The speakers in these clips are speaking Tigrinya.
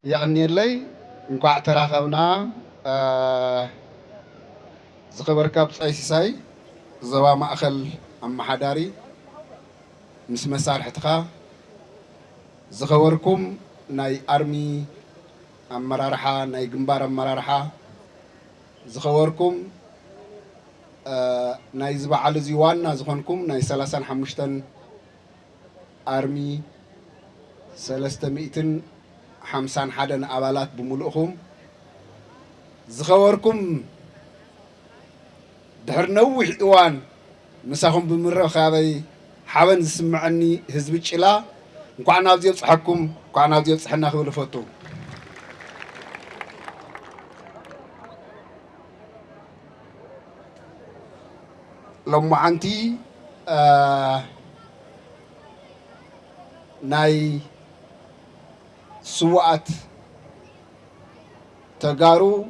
يعني اللي نقع تراخبنا زخبر كابس أي ساي زوا ما أخل أم حداري مس مسار حتخا زخبركم ناي أرمي أم مرارحة ناي جنبار أم مرارحة زخبركم ناي زبا على زيوان زخونكم ناي سلاسان حمشتن أرمي سلسة مئتن حمسان حدن أبالات بملؤهم زخبركم دحر نوح إيوان مساهم بمرة خابي حابن سمعني حزب الشلا نقعنا ناوزي يصحكم نقعنا ناوزي يصحنا خبر فوتو لما عنتي ناي سوات تجارو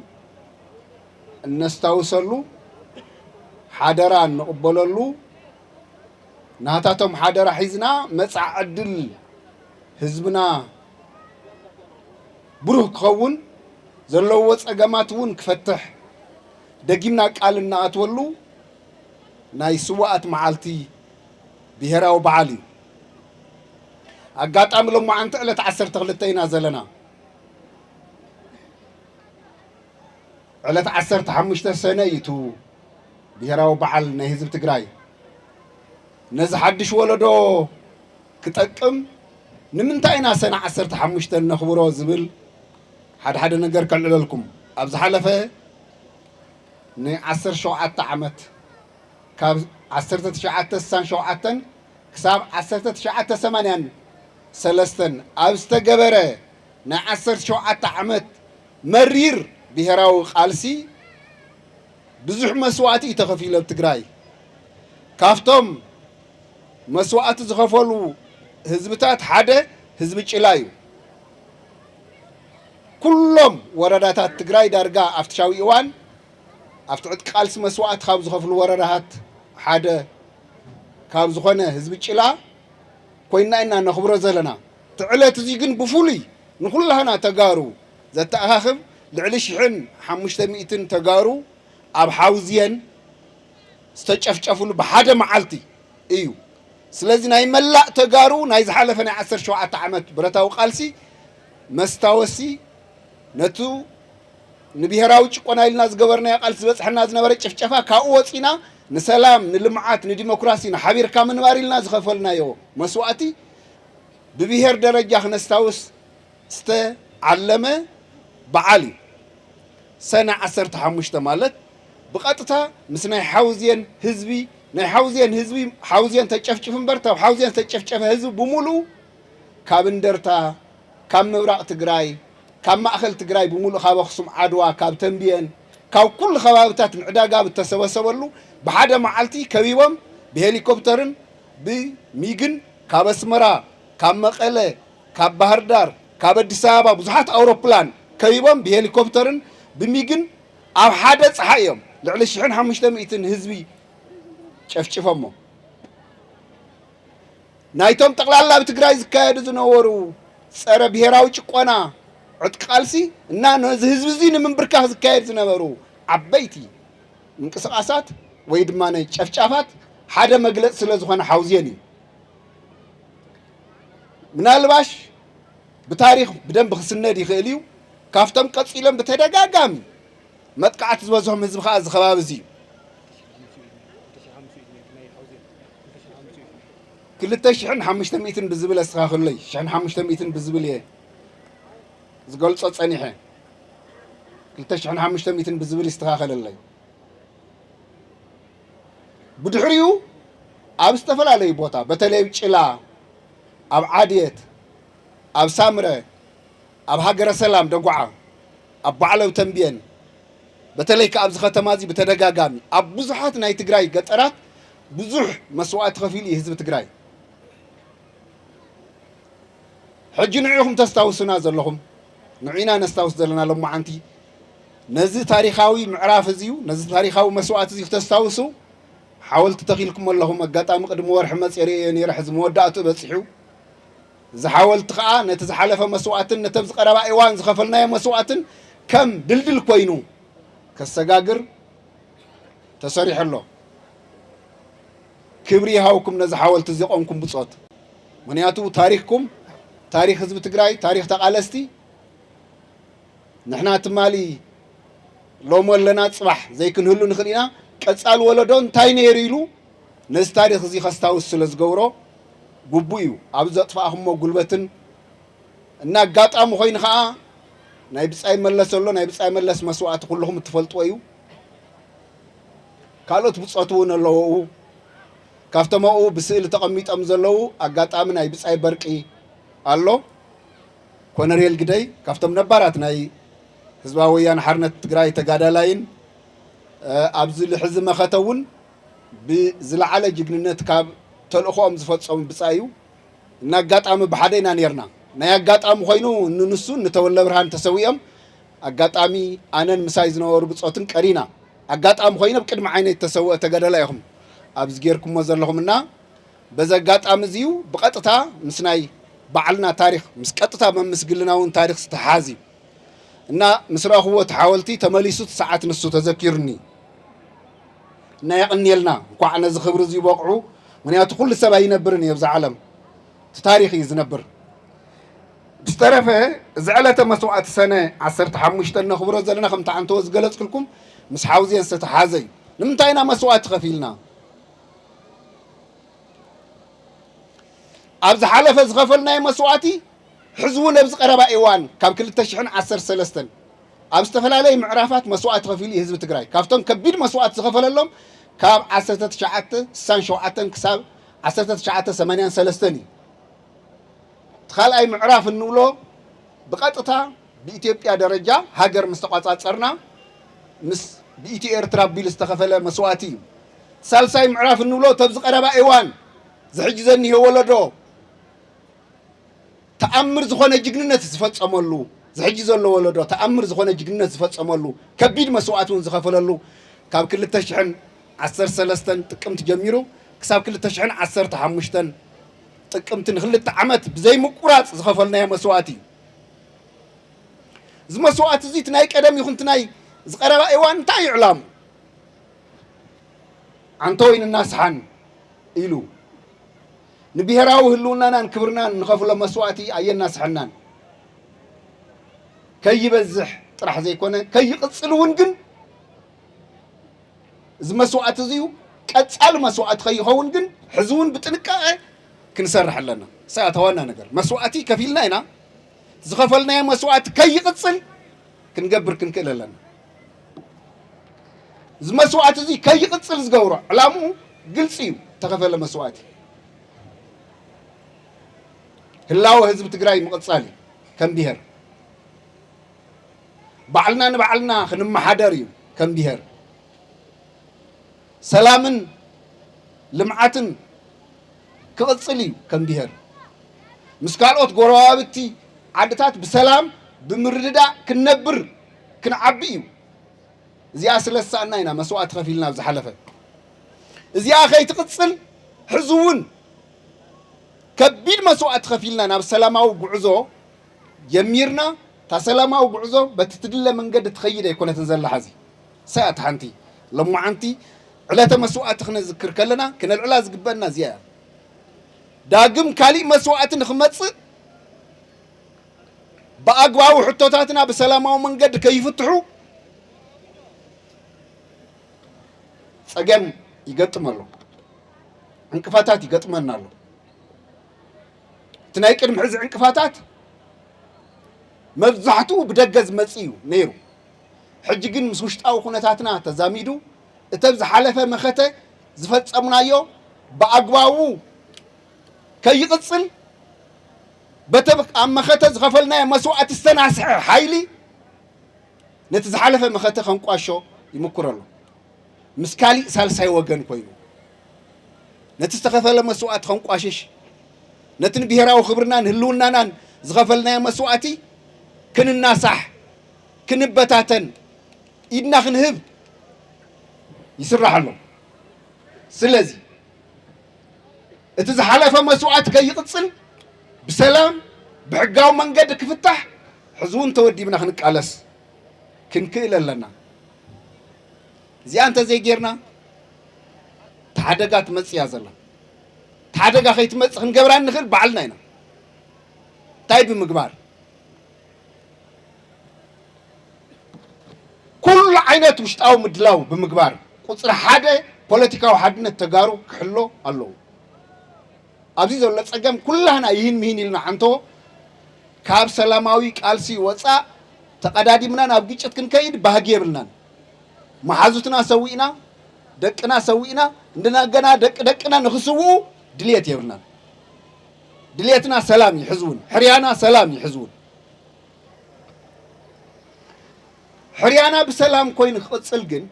نستوصلو حدرا نقبللو ناتاتهم حدرا حيزنا مصع عدل حزبنا بروح كون زلو صقمات ون كفتح دقيمنا قالنا اتولو ناي سوات معالتي بهراو بعالي اقاطام لما انت له 12 زلنا على 15 سنه يتو بهراو بعل ناي حزب تግራይ نز حدش ولدو كتقم نمنتاينا سنه 15 نخبرو زبل حد ነገር كللكم ابز حلفه ني 17 عمت كاب 1997 كساب 1980 سلستن ابستغبره نا 17 عمت مرير بهراو قالسي بزح مسواتي تخفيله بتግራይ كافتم مسوات زخفلو حزبتات حدا حزب ጭላዩ كلهم ورداتات تግራይ دارغا افتشاوي ايوان افتعت قالس مسوات خاب زخفلو وردات حدا كاب زخونه حزب ጭላ كوينا إننا نخبره زلنا تعلت زي جن بفولي نخلها تجارو ذات أخاخب لعلش حن 500 تجارو أب حوزين استشفشفوا بحاجة معلتي إيو سلازي ناي ملا تجارو ناي زحلفنا 10 شوعة عمت برتاو قالسي مستوسي نتو نبيهراوش قناة الناس جبرنا قالس بس حنا زنبرة شفشفا كأوتينا نسلام نلمعات نديمقراطي نحبير كامن واري الناس خفلنا يو مسواتي ببيهر درجة نستوس علمه بعلي سنة 15 مالت بقطتها مسنا حوزين حزبي ناي حوزين حزبي حوزين تشفشفن برتا حوزين تشفشف حزب بمولو كابندرتا كام مبراق تግራይ كام مأخل تግራይ بمولو خاب خصم عدوا كاب تنبين كاب كل خبابتات العداقة بتسوسولو بحدا معلتي كبيوم بهليكوبترن بميغن كاب اسمرا كاب مقله كاب بحردار كاب አዲስ አበባ ብዙሓት አውሮፕላን كبيوم بهليكوبترن بميغن ኣብ ሓደ ፀሓዮም ልዕሊ 1500 ህዝቢ ጨፍጭፈሞ ናይቶም ጠቅላላ በትግራይ ዝካየዱ ዝነበሩ ፀረ ብሄራዊ ጭቆና ዕጥቃልሲ እና ነዚ ህዝቢ እዚ ንምንብርካኽ ዝካየድ ዝነበሩ ዓበይቲ እንቅስቃሳት ወይ ድማ ናይ ጨፍጫፋት ሓደ መግለጽ ስለ ዝኾነ ሓውዝየን እዩ ምናልባሽ بتاريخ بدم بخسند يخيل እዩ ካፍቶም ቀጽሎም በተደጋጋሚ መጥቃዕት ዝበዝሖም ህዝቢ ኸ ዝኸባብ እዚ 2500 ብዝብል ኣስተኻኽለይ 1500 ብዝብል እየ ዝገልጾ ጸኒሐ 2500 ብዝብል ይስተኻኸለለይ ብድሕሪኡ ኣብ ዝተፈላለዩ ቦታ በተለይ ጭላ ኣብ ዓድየት ኣብ ሳምረ ኣብ ሃገረ ሰላም ደጓዓ ኣብ ባዕለው ተንብየን በተለይ ከአብ ከተማዚ በተደጋጋሚ ኣብ ብዙሓት ናይ ትግራይ ገጠራት ብዙሕ መስዋዕት ከፊል ህዝብ ትግራይ ሕጂ ንዕኹም ተስታውሱና ዘለኹም ንዒና ነስታውስ ዘለና ለማዓንቲ ነዚ ታሪኻዊ ምዕራፍ እዚዩ ነዚ ታሪኻዊ መስዋዕት እዚዩ ተስታውሱ ሓወልቲ ተኺልኩም ኣለኹም ኣጋጣሚ ቅድሚ ወርሒ መፅሪ ነይረ ሕዚ መወዳእቱ በፂሑ زحاولت خا نتزحلف مسواتن نتبز قربا ايوان زخفلنا مسواتن كم دلدل كوينو كالسجاجر تسريح الله كبري هاوكم نزحاولت زيقومكم بصوت منياتو تاريخكم تاريخ حزب تግራይ تاريخ تقالستي نحنا تمالي لو مولنا صباح زي كنهلو نخلينا قصال ولدون تاينير يلو نز تاريخ زي خستاوس سلازغورو ጉቡዩ አብዛ ጥፋኹም ጉልበትን እና ጋጣም ኮይን ኸአ ናይ ብጻይ መለሰሎ ናይ ብጻይ መለስ መስዋዕት ኩልኩም ትፈልጥዎ እዩ ካልኦት ብጾቱን ኣለዎ ካፍተማኡ ብስእል ተቀሚጠም ዘለው አጋጣሚ ናይ ብጻይ በርቂ ኣሎ ኮነሬል ግደይ ካፍተም ነባራት ናይ ህዝባዊ ወያነ ሓርነት ትግራይ ተጋዳላይን ኣብዚ ልሕዝ መኸተውን ብዝለዓለ ጅግንነት ካብ ተልእኾም ዝፈጸሙ ብጻዩ እና አጋጣሚ በሓደና ነርና ናይ አጋጣሚ ኮይኑ ንንሱ ንተወለ ብርሃን ተሰዊኦም አጋጣሚ አነን ምሳይ ዝነበሩ ብጾትን ቀሪና አጋጣሚ ኮይኑ በቅድሚ ዓይነይ ተሰውአ ተጋዳላይ ኢኹም ኣብዚ ጌርኩሞ ዘለኹምና በዛ አጋጣሚ እዚዩ ብቀጥታ ምስናይ ባዕልና ታሪኽ ምስ ቀጥታ መምስግልናውን ታሪኽ ዝተሓዚ እና ምስራኽዎ ተሓወልቲ ተመሊሱት ሰዓት ንሱ ተዘኪርኒ እና ያቅኒልና እንኳዕ ነዚ ክብሪ እዚ ይበቅዑ ምክንያቱ ኩሉ ሰብ ኣይነብርን የብዛ ዓለም ታሪኽ እዩ ዝነብር ብዝተረፈ እዚ ዕለተ መስዋዕቲ ሰነ 15 ነኽብሮ ዘለና ከምቲ ዓንተዎ ዝገለፅክልኩም ምስ ሓውዝየን ዝተሓዘ እዩ ንምንታይ ኢና መስዋዕቲ ከፊልና ኣብ ዝሓለፈ ዝኸፈልናዮ መስዋዕቲ ሕዚ እውን ኣብዚ ቀረባ እዋን ካብ 2013 ኣብ ዝተፈላለዩ ምዕራፋት መስዋዕቲ ከፊሉ እዩ ህዝቢ ትግራይ ካብቶም ከቢድ መስዋዕቲ ዝኸፈለሎም ካብ 1967 ክሳብ 1983 እዩ ተኻልኣይ ምዕራፍ እንብሎ ብቀጥታ ብኢትዮጵያ ደረጃ ሃገር ምስ ተቋጻጸርና ምስ ብኢትዮ ኤርትራ ቢል ዝተኸፈለ መስዋዕቲ እዩ ሳልሳይ ምዕራፍ እንብሎ ተብዚ ቀረባ እዋን ዝሕጂ ዘኒሄ ወለዶ ተኣምር ዝኾነ ጅግንነት ዝፈጸመሉ ዝሕጂ ዘሎ ወለዶ ተኣምር ዝኾነ ጅግንነት ዝፈጸመሉ ከቢድ መስዋዕቲ እውን ዝኸፈለሉ ካብ 2013 ጥቅምት ጀሚሩ ክሳብ 2015 ጥቅምት ንክልተ ዓመት ብዘይ ምቁራጽ ዝኸፈልናዮ መስዋዕቲ እዩ እዚ መስዋዕቲ እዚ ናይ ቀደም ይኹን ናይ ዝቀረባ እዋን እንታይ ይዕላሙ አንተ ወይንና ሰሓን ኢሉ ንብሔራዊ ህልውናናን ክብርናን ንኸፍሎ መስዋዕቲ ኣየናስሐናን ከይበዝሕ ጥራሕ ዘይኮነ ከይቕፅል እውን ግን እዚ መስዋዕቲ እዚዩ ቀጻል መስዋዕቲ ከይኸውን ግን ሕዚ እውን ብጥንቃቐ ክንሰርሕ ኣለና ሰኣተዋና ነገር መስዋዕቲ ከፊልና ኢና ዝኸፈልናዮ መስዋዕቲ ከይቕፅል ክንገብር ክንክእል ኣለና እዚ መስዋዕቲ እዚ ከይቕፅል ዝገብሮ ዕላምኡ ግልፂ እዩ ተኸፈለ መስዋዕቲ ህላወ ህዝቢ ትግራይ ምቕፃል እዩ ከም ብሄር ባዕልና ንባዕልና ክንመሓደር እዩ ከም ብሄር ሰላምን ልምዓትን ክቕፅል እዩ ከም ብሄር ምስ ካልኦት ጎረባብቲ ዓድታት ብሰላም ብምርድዳእ ክንነብር ክንዓቢ እዩ እዚኣ ስለሳእና ኢና መስዋዕቲ ከፊልና ኣብ ዝሓለፈ እዚኣ ከይትቕፅል ሕዚ እውን ከቢድ መስዋዕቲ ከፊልና ናብ ሰላማዊ ጉዕዞ ጀሚርና تا سلامة وبعزو بتتدل من قد تخيل يكون تنزل حزي ساعة حنتي لما عنتي علا مسوعة خنا ذكر كلنا كنا العلاز قبلنا زيادة داقم كالي مسوعة نخمص بأقوى وحطوتاتنا بسلامة ومن قد كيف تحو سجن يقطم له انكفاتات يقطمنا له تنايكر محز انكفاتات مبزحتو بدقز مصيو نيرو حج ግን ምስ ውሽጣው ኩነታትና ተዛሚዱ እተብዝ ሓለፈ መኸተ ዝፈጸምናዮ በአግባቡ ከይቅጽል በተብቅ አመኸተ ዝኸፈልናዮ መስዋዕት ዝተናስሐ ኃይሊ ነቲ ዝሓለፈ መኸተ ከንቋሾ ይምኩረሉ ምስካሊ ሳልሳይ ወገን ኮይኑ ነቲ ዝተኸፈለ መስዋዕት ከንቋሽሽ ነትን ብሔራዊ ክብርናን ህልውናናን ዝኸፈልናዮ መስዋዕቲ كنناسح كنبتاتن إدنا خنهب يسرح له سلازي اتزحلف مسوعات كي يقتصل بسلام بحقاو منقد كفتح حزون تودي بنا خنقالس كنكيل لنا زي أنت زي غيرنا تحدقات مصيا زلا تحدقا خيت مص خنقبران نخل بعلنا هنا طيب مقبار كل عينات وشطاو مدلاو بمقبار قصر حدا بوليتيكاو حدنا تجارو كحلو الله أبزي زول تصقم كلنا يهين مهين لنا عنتو كاب سلاماوي قالسي وصا تقدادي منان ابغيچت كنكيد باهغي يبلنا محازوتنا سوينا دقنا سوينا عندنا غنا دقنا نخسو دليت يبلنا دليتنا سلام يحزون حريانا سلام يحزون حريانا بسلام كوين خصل جن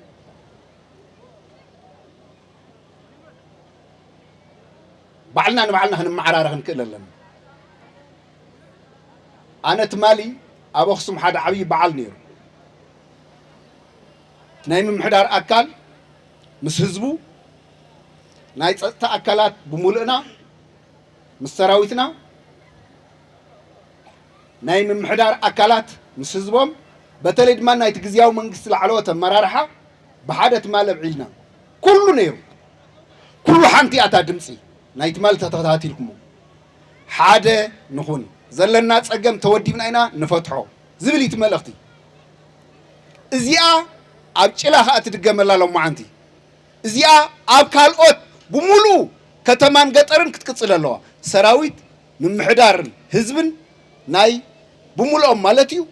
بعلنا هنمعرارة هنكللن أنا تمالي أبو خصم حدا عبي بعل نير نايم محدار أكل مس هزبو ناي تصتا أكلات بمولئنا مس سراويتنا نايم محدار أكلات مس هزبهم بتلي دمان ناي تجزياو منقص العلوة مرارحة بحادة مال بعيدنا كله نير كله حنتي أتا دمسي نايت مال تتاتي لكم حادة نخون زلنا تصقم تودي من أين نفتحه زبلي تملختي إزياء أبجلها أتدقم الله لهم عندي إزياء أبكال أوت بمولو كتمان قطرن كتكتصل الله سراويت من محدار هزبن ناي بمولو مالتيو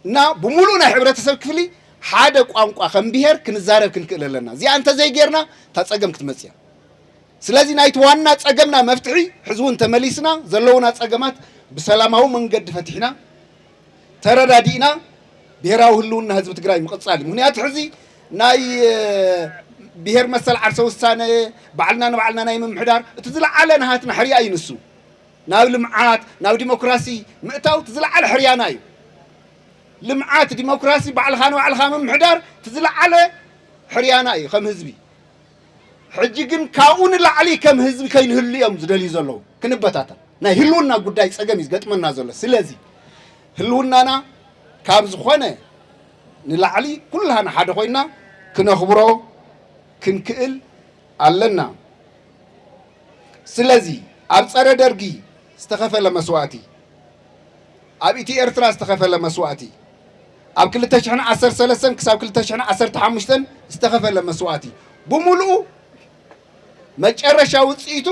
نا بمولو نا حبرة تسبكفلي حادة قوامقوا خنبيهر كنزارب كنكئل لنا زي أنت زي غيرنا تتصقم كتمسيا سلازي نايت وانا تصقمنا مفتحي حزون تمليسنا زلونا تصقمات بسلاماو منقد فتحنا تردادينا بهراو هلونا حزب تግራይ مقصالي ምክንያቱ ሕዚ ናይ ብሄር መሰል ዓርሰ ውሳነ ባዕልና ናይ ምምሕዳር እቲ ዝለዓለ ናሃትና ሕርያ እዩ ንሱ ናብ ልምዓት ናብ ዲሞክራሲ ምእታው እቲ ዝለዓለ ሕርያና እዩ ልምዓት ዲሞክራሲ ባዕልኻ ምምሕዳር እቲ ዝለዓለ ሕርያና እዩ ከም ህዝቢ ሕጂ ግን ካብኡ ንላዕሊ ከም ህዝቢ ከይንህሉ እዮም ዝደልዩ ዘለዉ ክንበታተን ናይ ህልውና ጉዳይ ፀገም እዩ ዝገጥመና ዘሎ ስለዚ ህልውናና ካብ ዝኾነ ንላዕሊ ኩላና ሓደ ኮይና ክነኽብሮ ክንክእል ኣለና ስለዚ ኣብ ፀረ ደርጊ ዝተኸፈለ መስዋእቲ ኣብ ኢቲ ኤርትራ ዝተኸፈለ መስዋእቲ ኣብ 2013 ክሳብ 2015 ዝተኸፈለ መስዋእቲ ብምሉኡ መጨረሻ ውፅኢቱ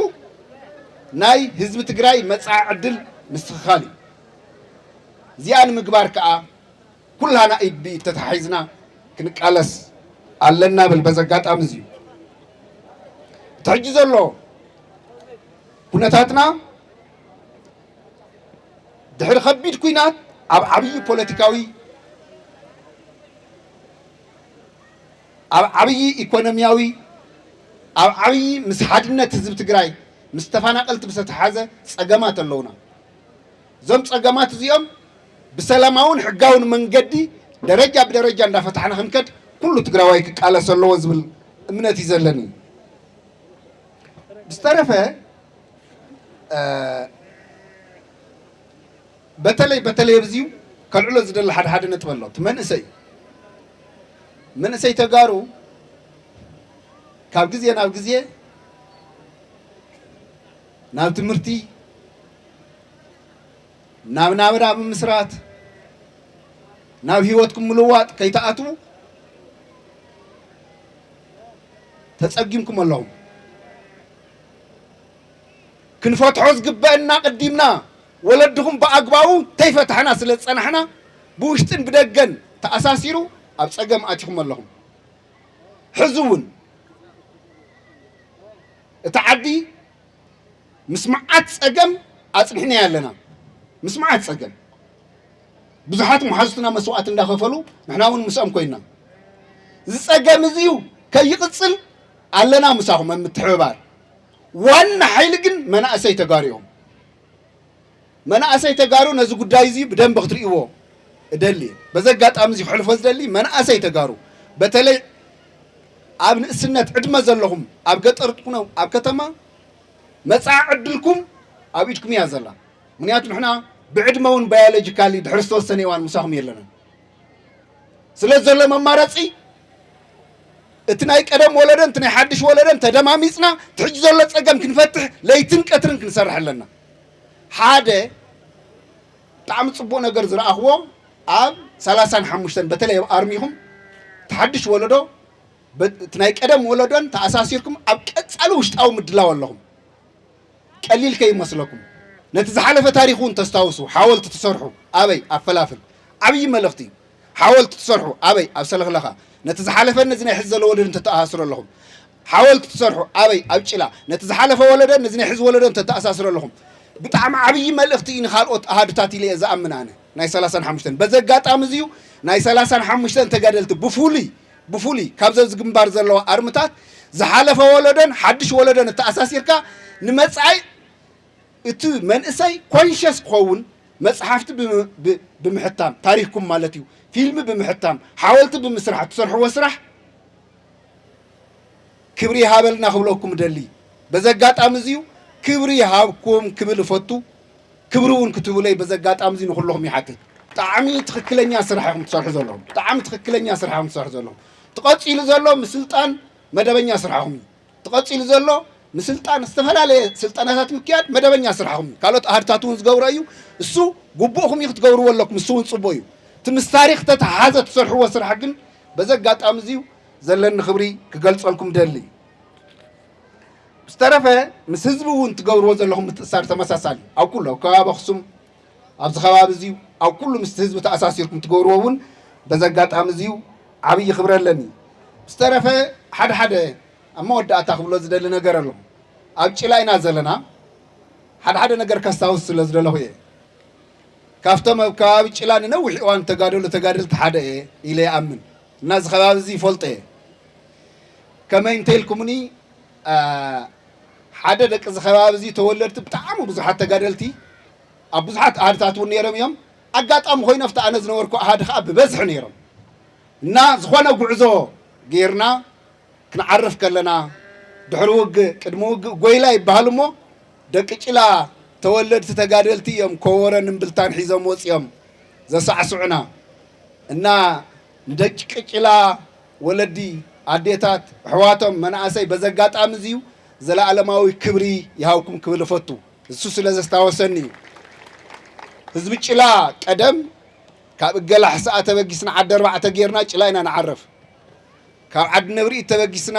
ናይ ህዝቢ ትግራይ መጻኢ ዕድል ምስትኽኻል እዩ እዚኣ ንምግባር ከዓ ኩላና ኢድ ብኢድ ተተሓሒዝና ክንቃለስ ኣለና ብል በዚ ኣጋጣሚ እዚዩ እቲ ሕጂ ዘሎ ኩነታትና ድሕሪ ከቢድ ኩናት ኣብ ዓብዪ ፖለቲካዊ ኣብ ዓብዪ ኢኮኖምያዊ ኣብ ዓብዪ ምስ ሓድነት ህዝቢ ትግራይ ምስ ተፈናቀልቲ ብዝተተሓዘ ፀገማት ኣለውና እዞም ፀገማት እዚኦም بسلاماون حقاون منقدي درجة بدرجة عند فتحنا خنكد كل تقراوي قال سلو زبل امنتي زلني بسترفه بتلي بزيو كالعلو زدل حد نتبلط من اسي تقارو كاب جزيه ناب جزيه ناب تمرتي ناب مسرات ناب هيوتكم ملوات كي تأتوا تسقيمكم اللهم كنفوت حوز قبائنا قديمنا ولدهم بأقباو تيفتحنا سلت صنحنا بوشتن بدقن تأساسيرو أبسقم آتكم اللهم حزون تعدي مسمعات سقم أصنحنا يالنا مسمعات سقم بزحات محازتنا مسوات اندخفلو نحنا ون مسام كوينا زسقم زيو كي يقصل علنا مساهم متحبار وان حيلقن منأسي تقاريهم منأسي تقارو نزو قداي زي بدن بختريوه دلي بزقات امزي حلف وزدلي منأسي تقارو بتلي اب نسنت عدمه زلهم اب قطر تكونوا اب كتما مصاع عدلكم اب ايدكم يا زلا ምክንያቱ ንሕና ብዕድመውን ባዮሎጂካሊ ድሕሪ ዝተወሰነ እዋን ምሳኹም የለና ስለ ዘሎ መማረፂ እቲ ናይ ቀደም ወለደን እቲ ናይ ሓድሽ ወለደን ተደማሚፅና ትሕጂ ዘሎ ፀገም ክንፈትሕ ለይትን ቀትርን ክንሰርሕ ኣለና ሓደ ብጣዕሚ ፅቡቅ ነገር ዝረኣኽዎ ኣብ 35 በተለይ ኣብ ኣርሚኹም ተሓድሽ ወለዶ እቲ ናይ ቀደም ወለዶን ተኣሳሲርኩም ኣብ ቀፃሊ ውሽጣዊ ምድላው ኣለኹም ቀሊል ከይመስለኩም ነቲ ዝሓለፈ ታሪክ እውን ተስታውሱ ሓወልቲ ትሰርሑ ኣበይ ኣብ ፈላፍል ዓብዪ መልእኽቲ ሓወልቲ ትሰርሑ ኣበይ ኣብ ሰለኽለኻ ነቲ ዝሓለፈ ነዚ ናይ ሕዚ ዘሎ ወለደን ተተኣሳስሩ ኣለኹም ሓወልቲ ትሰርሑ ኣበይ ኣብ ጭላ ነቲ ዝሓለፈ ወለደን ነዚ ናይ ሕዚ ወለደን ተተኣሳስሩ ኣለኹም ብጣዕሚ ዓብዪ መልእኽቲ እዩ ንኻልኦት ኣሃዱታት ኢለ እየ ዝኣምን ኣነ ናይ 35 በዚ ኣጋጣሚ እዚዩ ናይ 35 ተጋደልቲ ብፍሉይ ካብዚ ዝግንባር ዘለዋ ኣርምታት ዝሓለፈ ወለደን ሓድሽ ወለደን ተኣሳሲርካ ንመጻኢ እቲ መንእሰይ ኮንሽስ ክኸውን መጽሓፍቲ ብምሕታም ታሪክኩም ማለት እዩ ፊልሚ ብምሕታም ሓወልቲ ብምስራሕ ትሰርሕዎ ስራሕ ክብሪ ሃበልና ክብለኩም ደሊ በዚ ኣጋጣሚ እዚዩ ክብሪ ሃብኩም ክብል ፈቱ ክብሪ እውን ክትብለይ በዚ ኣጋጣሚ እዚ ንኩልኩም ይሓትት ብጣዕሚ ትክክለኛ ስራሕ ኢኹም ትሰርሑ ዘለኹም ብጣዕሚ ትክክለኛ ስራሕ ኢኹም ትሰርሑ ዘለኹም ትቐፂሉ ዘሎ ምስልጣን መደበኛ ስራሕኹም እዩ ትቐፂሉ ዘሎ ምስልጣን ዝተፈላለየ ስልጣናታት ምክያድ መደበኛ ስራሕኹም ካልኦት ኣሃድታት እውን ዝገብሮ እዩ እሱ ጉቡእኹም እዩ ክትገብርዎ ኣለኩም እሱ እውን ፅቡቅ እዩ እቲ ምስ ታሪክ ተተሓሓዘ ትሰርሕዎ ስራሕ ግን በዚ ኣጋጣሚ እዚዩ ዘለኒ ክብሪ ክገልፀልኩም ደሊ ዝተረፈ ምስ ህዝቢ እውን ትገብርዎ ዘለኹም ምትእሳር ተመሳሳሊ ኣብ ኩሉ ኣብ ከባቢ ኣክሱም ኣብዚ ከባቢ እዚዩ ኣብ ኩሉ ምስቲ ህዝቢ ተኣሳሲርኩም ትገብርዎ እውን በዚ ኣጋጣሚ እዚዩ ዓብዪ ክብሪ ኣለኒ ዝተረፈ ሓደ ኣብ መወዳእታ ክብሎ ዝደሊ ነገር ኣሎ ኣብ ጭላ ኢና ዘለና ሓደ ነገር ከስታውስ ስለ ዝደለኹ እየ ካብቶም ኣብ ከባቢ ጭላ ንነዊሕ እዋን ተጋደልቲ ሓደ እየ ኢለ ይኣምን እና እዚ ከባቢ እዚ ይፈልጦ እየ ከመይ እንተኢልኩምኒ ሓደ ደቂ እዚ ከባቢ እዚ ተወለድቲ ብጣዕሚ ብዙሓት ተጋደልቲ ኣብ ብዙሓት ኣሃድታት እውን ነይሮም እዮም ኣጋጣሚ ኮይኑ ኣብቲ ኣነ ዝነበርኩ ኣሃድ ከዓ ብበዝሒ ነይሮም እና ዝኾነ ጉዕዞ ጌርና ክንዓርፍ ከለና ድሕሪ ውግእ ቅድሚ ውግእ ጎይላ ይበሃል እሞ ደቂ ጭላ ተወለድቲ ተጋደልቲ እዮም ከወረን እምብልታን ሒዞም ወፂኦም ዘሳዕስዑና እና ንደቂ ጭላ ወለዲ ኣዴታት ኣሕዋቶም መናእሰይ በዚ ኣጋጣሚ እዚዩ ዘለኣለማዊ ክብሪ ይሃብኩም ክብል ፈቱ እሱ ስለ ዘስታወሰኒ እዩ ህዝቢ ጭላ ቀደም ካብ እገላሕ ሰዓ ተበጊስና ዓዲ 4 ጌርና ጭላ ኢና ንዓርፍ ካብ ዓዲ ነብሪ ተበጊስና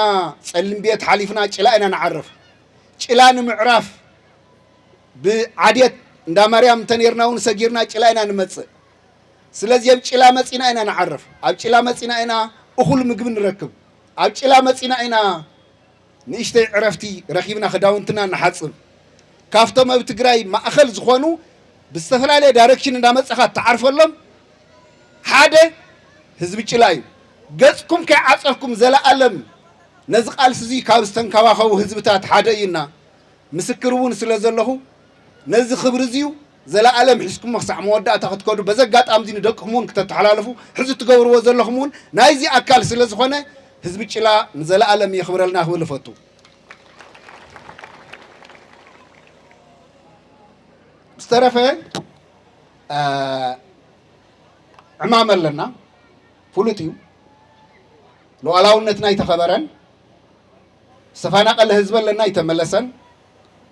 ፀሊም ቤት ሓሊፍና ጭላ ኢና ንዓርፍ ጭላ ንምዕራፍ ብዓድየት እንዳ ማርያም ተነርና እውን ሰጊርና ጭላ ኢና ንመፅእ ስለዚ ኣብ ጭላ መፂና ኢና ንዓርፍ ኣብ ጭላ መፂና ኢና እኹል ምግቢ ንረክብ ኣብ ጭላ መፂና ኢና ንእሽተይ ዕረፍቲ ረኺብና ክዳውንትና ንሓፅብ ካብቶም ኣብ ትግራይ ማእኸል ዝኾኑ ብዝተፈላለየ ዳይሬክሽን እንዳመፀኻ ትዓርፈሎም ሓደ ህዝቢ ጭላ እዩ ገጽኩም ከይዓፀፍኩም ዘለኣለም ነዚ ቃልሲ እዚ ካብ ዝተንከባኸቡ ህዝብታት ሓደ እዩና ምስክር እውን ስለ ዘለኹ ነዚ ክብሪ እዚዩ ዘለኣለም ሒዝኩም ክሳዕ መወዳእታ ክትከዱ በዚ ኣጋጣሚ እዚ ንደቅኹም እውን ክተተሓላለፉ ሕዚ ትገብርዎ ዘለኹም እውን ናይዚ ኣካል ስለ ዝኾነ ህዝቢ ጭላ ንዘለኣለም የኽብረልና ክብል ፈቱ ዝተረፈ ዕማም ኣለና ፍሉጥ እዩ ሉዓላውነትና ይተኸበረን ዝተፈናቐለ ህዝቢ ኣለና ይተመለሰን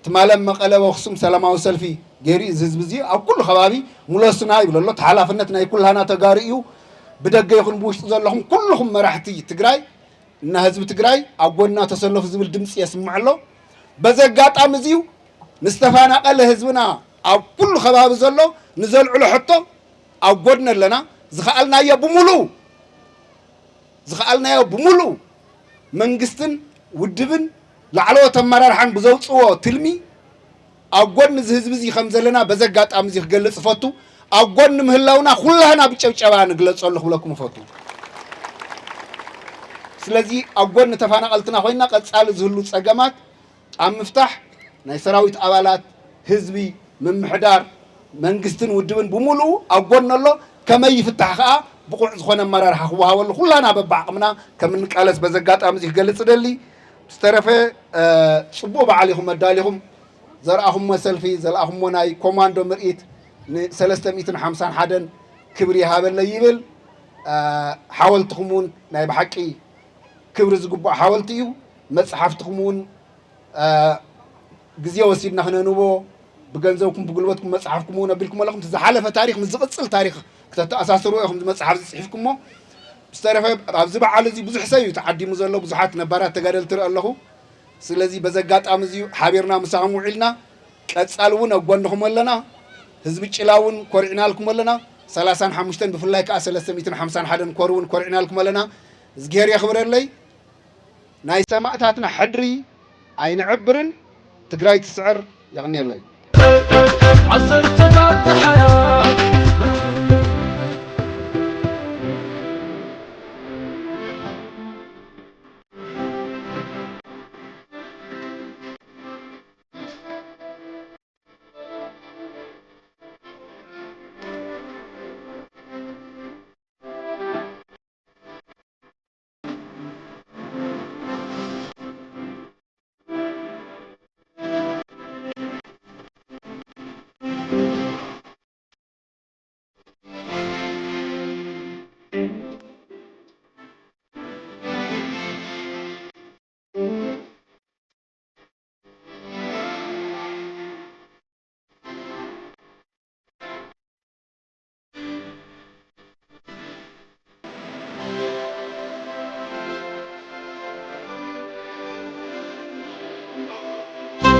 ትማለም መቐለ ኣክሱም ሰላማዊ ሰልፊ ገይሩ እዚ ህዝቢ እዚ ኣብ ኩሉ ከባቢ ሙለስና ይብሎ ኣሎ ተሓላፍነት ናይ ኩልሃና ተጋሩ እዩ ብደገ ይኹን ብውሽጢ ዘለኹም ኩልኹም መራሕቲ ትግራይ እና ህዝቢ ትግራይ ኣብ ጎና ተሰለፉ ዝብል ድምፂ የስምዕ ኣሎ በዚ ኣጋጣሚ እዚዩ ንዝተፈናቐለ ህዝብና ኣብ ኩሉ ከባቢ ዘሎ ንዘልዕሎ ሕቶ ኣብ ጎድና ኣለና ዝኸኣልናዮ ብምሉእ መንግስትን ውድብን ላዕለዎት ኣመራርሓን ብዘውፅዎ ትልሚ ኣብ ጎኒ እዚ ህዝቢ እዚ ከም ዘለና በዚ ኣጋጣሚ እዚ ክገልፅ ፈቱ ኣብ ጎኒ ምህላውና ኩላህና ብጨብጨባ ንግለፀሉ ክብለኩም ፈቱ ስለዚ ኣብ ጎኒ ተፈናቐልትና ኮይና ቀፃሊ ዝህሉ ፀገማት ኣብ ምፍታሕ ናይ ሰራዊት ኣባላት ህዝቢ ምምሕዳር መንግስትን ውድብን ብምሉእ ኣብ ጎኒ ኣሎ ከመይ ይፍታሕ ከዓ ብቁዕ ዝኾነ ኣመራርሓ ክወሃበሉ ኩላና በብዓቕምና ከም እንቃለስ በዚ ኣጋጣሚ እዚ ክገልፅ ደሊ ዝተረፈ ፅቡቅ በዓል ኢኹም መዳሊኹም ዘርአኹም መሰልፊ ዘርአኹም ናይ ኮማንዶ ምርኢት ን351 ክብሪ ይሃበለይ ይብል ሓወልትኩም እውን ናይ ብሓቂ ክብሪ ዝግባእ ሓወልቲ እዩ መፅሓፍትኩም እውን ግዜ ወሲድና ክነንቦ ብገንዘብኩም ብጉልበትኩም መፅሓፍኩም እውን ኣቢልኩም ኣለኹም ዝሓለፈ ታሪክ ምስ ዝቕፅል ታሪክ ክተተኣሳስሩ ኢኹም መፅሓፍ ዝፅሒፍኩሞ ዝተረፈ ኣብዚ በዓል እዚ ብዙሕ ሰብ እዩ ተዓዲሙ ዘሎ ብዙሓት ነባራት ተጋደልቲ ትርኢ ኣለኹ ስለዚ በዚ ኣጋጣሚ እዚ ሓቢርና ምሳኹም ውዒልና ቀፃል እውን ኣጓንኹም ኣለና ህዝቢ ጭላ እውን ኮሪዕናልኩም ኣለና 35 ብፍላይ ከዓ 351 ኮር እውን ኮሪዕናልኩም ኣለና እዝጌር የኽብረለይ ናይ ሰማዕታትና ሕድሪ ኣይንዕብርን ትግራይ ትስዕር የቕኒየለይ